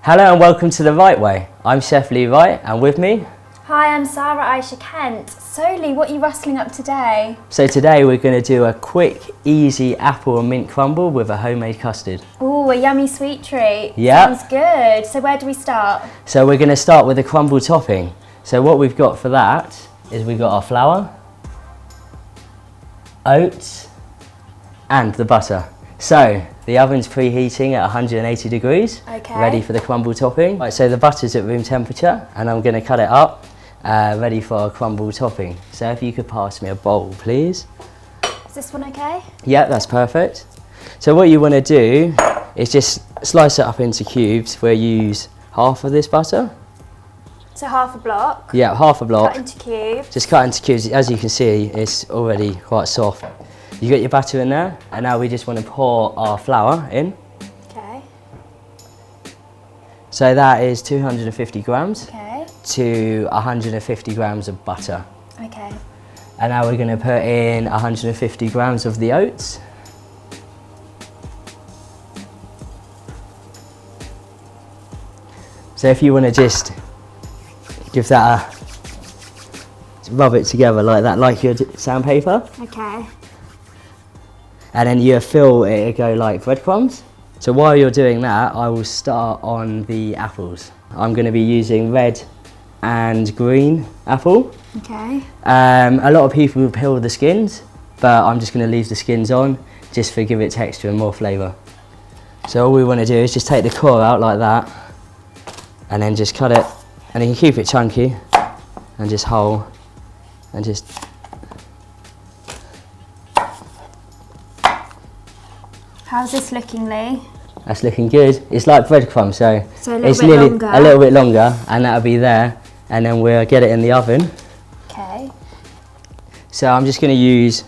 Hello and welcome to The Right Way. I'm Chef Lee Wright and with me... Hi, I'm Sarah Aisha Kent. So Lee, what are you rustling up today? So today we're going to do a quick, easy apple and mint crumble with a homemade custard. Ooh, a yummy sweet treat. Yeah. Sounds good. So where do we start? So we're going to start with the crumble topping. So what we've got for that is we've got our flour, oats and the butter. So the oven's preheating at 180 degrees, ready for the crumble topping. Right, so the butter's at room temperature and I'm going to cut it up, ready for our crumble topping. So if you could pass me a bowl, please. Is this one okay? Yeah, that's perfect. So what you want to do is just slice it up into cubes. We'll use half of this butter. So half a block? Yeah, half a block. Cut into cubes. Just cut into cubes. As you can see, it's already quite soft. You got your butter in there, and now we just want to pour our flour in. Okay. So that is 250 grams to 150 grams of butter. Okay. And now we're going to put in 150 grams of the oats. So if you want to just give that rub it together like that, like your sandpaper. Okay. And then you fill it to go like breadcrumbs. So while you're doing that, I will start on the apples. I'm going to be using red and green apple. Okay. A lot of people peel the skins, but I'm just going to leave the skins on just to give it texture and more flavour. So all we want to do is just take the core out like that and then just cut it, and you can keep it chunky and just whole and just... How's this looking, Lee? That's looking good. It's like breadcrumbs, so it's nearly a little bit longer, and that'll be there, and then we'll get it in the oven. Okay. So I'm just going to use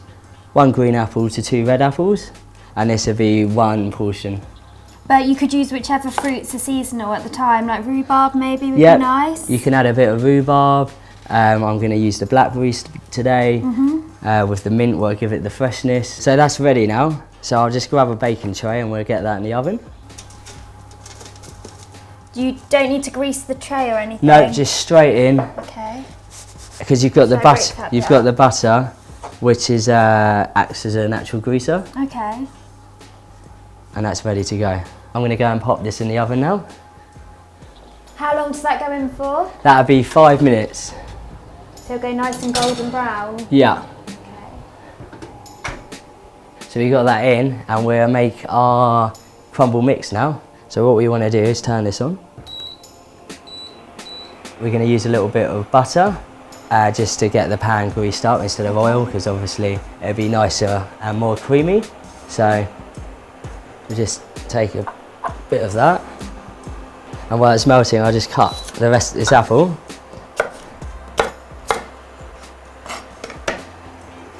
1 green apple to 2 red apples, and this will be 1 portion. But you could use whichever fruits are seasonal at the time, like rhubarb maybe would be nice. You can add a bit of rhubarb. I'm going to use the blackberries today. With the mint, we'll give it the freshness. So that's ready now. So I'll just grab a baking tray and we'll get that in the oven. You don't need to grease the tray or anything? No, just straight in. Okay. Because you've got the butter. You've got the butter, which is acts as a natural greaser. Okay. And that's ready to go. I'm going to go and pop this in the oven now. How long does that go in for? That'll be 5 minutes. So it'll go nice and golden brown? Yeah. Okay. So we got that in, and we'll make our crumble mix now. So what we want to do is turn this on. We're going to use a little bit of butter just to get the pan greased up instead of oil, because obviously it'll be nicer and more creamy. So we'll just take a bit of that, and while it's melting I'll just cut the rest of this apple.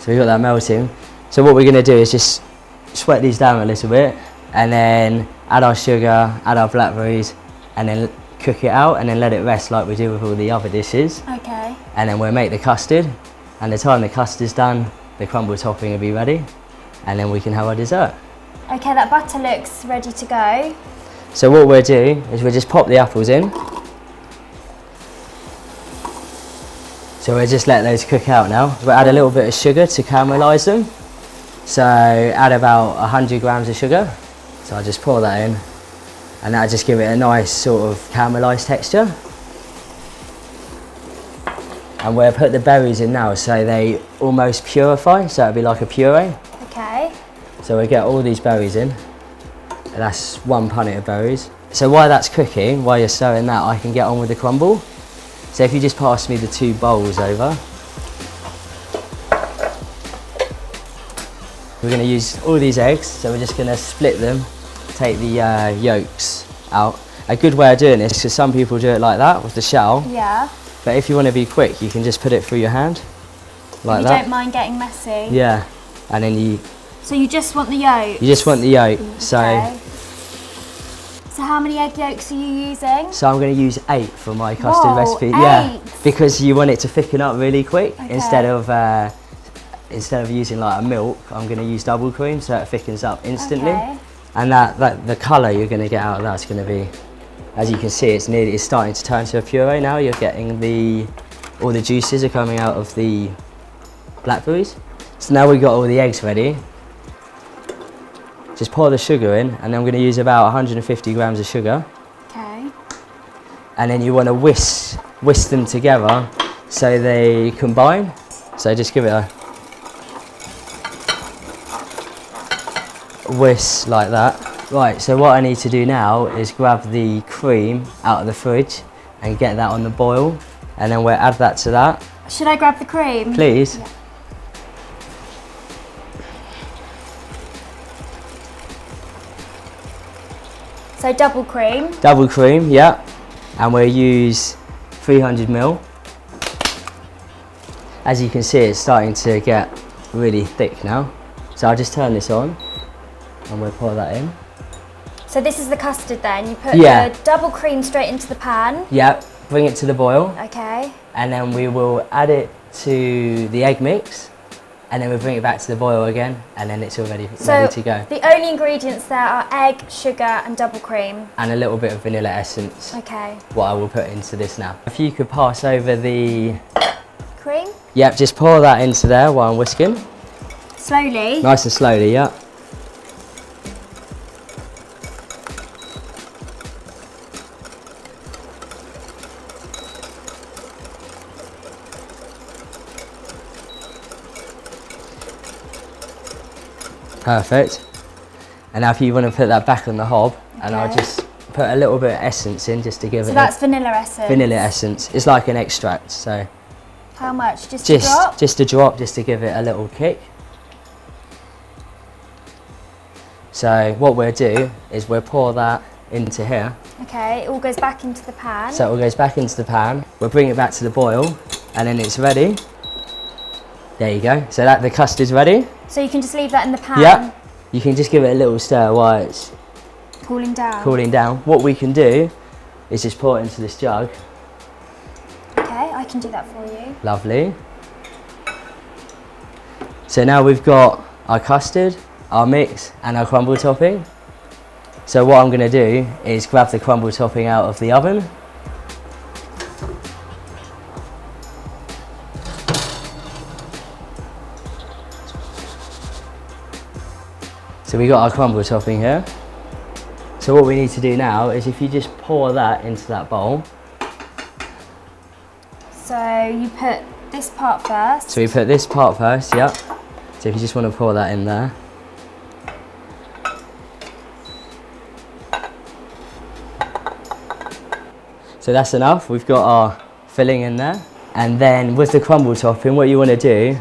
So we've got that melting. So what we're going to do is just sweat these down a little bit, and then add our sugar, add our blackberries, and then cook it out and then let it rest like we do with all the other dishes. Okay. And then we'll make the custard, and the time the custard's done, the crumble topping will be ready, and then we can have our dessert. Okay, that butter looks ready to go. So what we'll do is we'll just pop the apples in. So we'll just let those cook out now. We'll add a little bit of sugar to caramelise them. So add about 100 grams of sugar. So I'll just pour that in, and that'll just give it a nice sort of caramelised texture. And we'll put the berries in now so they almost purify, so it'll be like a puree. Okay. So we'll get all these berries in. And that's 1 punnet of berries. So while that's cooking, while you're stirring that, I can get on with the crumble. So if you just pass me the 2 bowls over. We're going to use all these eggs, so we're just going to split them, take the yolks out. A good way of doing this, because some people do it like that with the shell. Yeah. But if you want to be quick, you can just put it through your hand, like you that. Don't mind getting messy? Yeah, and then you... So you just want the yolk? You just want the yolk, so... Okay. So how many egg yolks are you using? So I'm going to use 8 for my custard recipe. 8? Yeah, because you want it to thicken up really quick. Okay. Instead of using like a milk, I'm going to use double cream so it thickens up instantly. Okay. And the colour you're going to get out of that's going to be As you can see, it's starting to turn to a puree now. You're getting all the juices are coming out of the blackberries. So now we've got all the eggs ready. Just pour the sugar in, and then I'm going to use about 150 grams of sugar. Okay. And then you want to whisk them together so they combine. So just give it a whisk like that. Right, so what I need to do now is grab the cream out of the fridge and get that on the boil, and then we'll add that to that. Should I grab the cream? Please. Yeah. So double cream? Double cream, yeah. And we'll use 300 ml. As you can see, it's starting to get really thick now. So I'll just turn this on and we'll pour that in. So this is the custard then? You put the double cream straight into the pan? Yeah, bring it to the boil. Okay. And then we will add it to the egg mix. And then we'll bring it back to the boil again, and then it's all ready to go. The only ingredients there are egg, sugar and double cream. And a little bit of vanilla essence. Okay. What I will put into this now. If you could pass over the... cream? Yep, just pour that into there while I'm whisking. Slowly? Nice and slowly, yeah. Perfect. And now if you want to put that back on the hob, and I'll just put a little bit of essence in just to give it. So that's vanilla essence? Vanilla essence. It's like an extract, so. How much? Just a drop? Just a drop, just to give it a little kick. So what we'll do is we'll pour that into here. Okay, it all goes back into the pan. So it all goes back into the pan. We'll bring it back to the boil, and then it's ready. There you go. So the custard's ready. So you can just leave that in the pan? Yeah. You can just give it a little stir while it's cooling down. Cooling down. What we can do is just pour it into this jug. Okay, I can do that for you. Lovely. So now we've got our custard, our mix and our crumble topping. So what I'm going to do is grab the crumble topping out of the oven. So we got our crumble topping here. So what we need to do now is if you just pour that into that bowl. So you put this part first? So we put this part first, yep. So if you just want to pour that in there. So that's enough, we've got our filling in there. And then with the crumble topping, what you want to do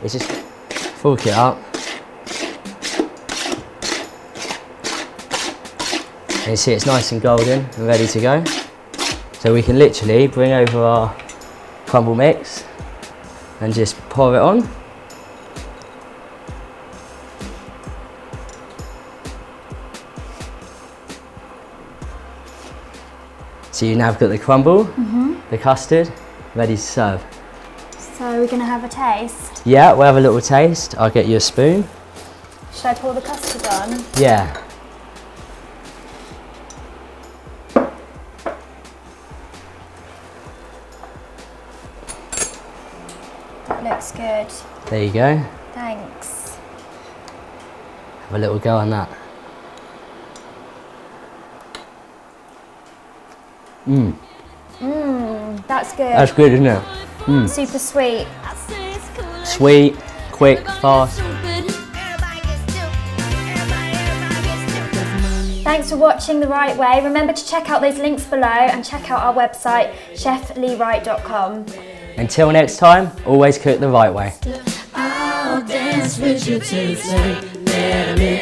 is just fork it up. And you see it's nice and golden and ready to go. So we can literally bring over our crumble mix and just pour it on. So you now have got the crumble, the custard, ready to serve. So we're going to have a taste? Yeah, we'll have a little taste. I'll get you a spoon. Should I pour the custard on? Yeah. That looks good. There you go. Thanks. Have a little go on that. That's good. That's good, isn't it? Super sweet. Sweet, quick, fast. Thanks for watching The Right Way. Remember to check out those links below and check out our website, chefleewright.com. Until next time, always cook the right way. I'll dance with you till it's late. Let me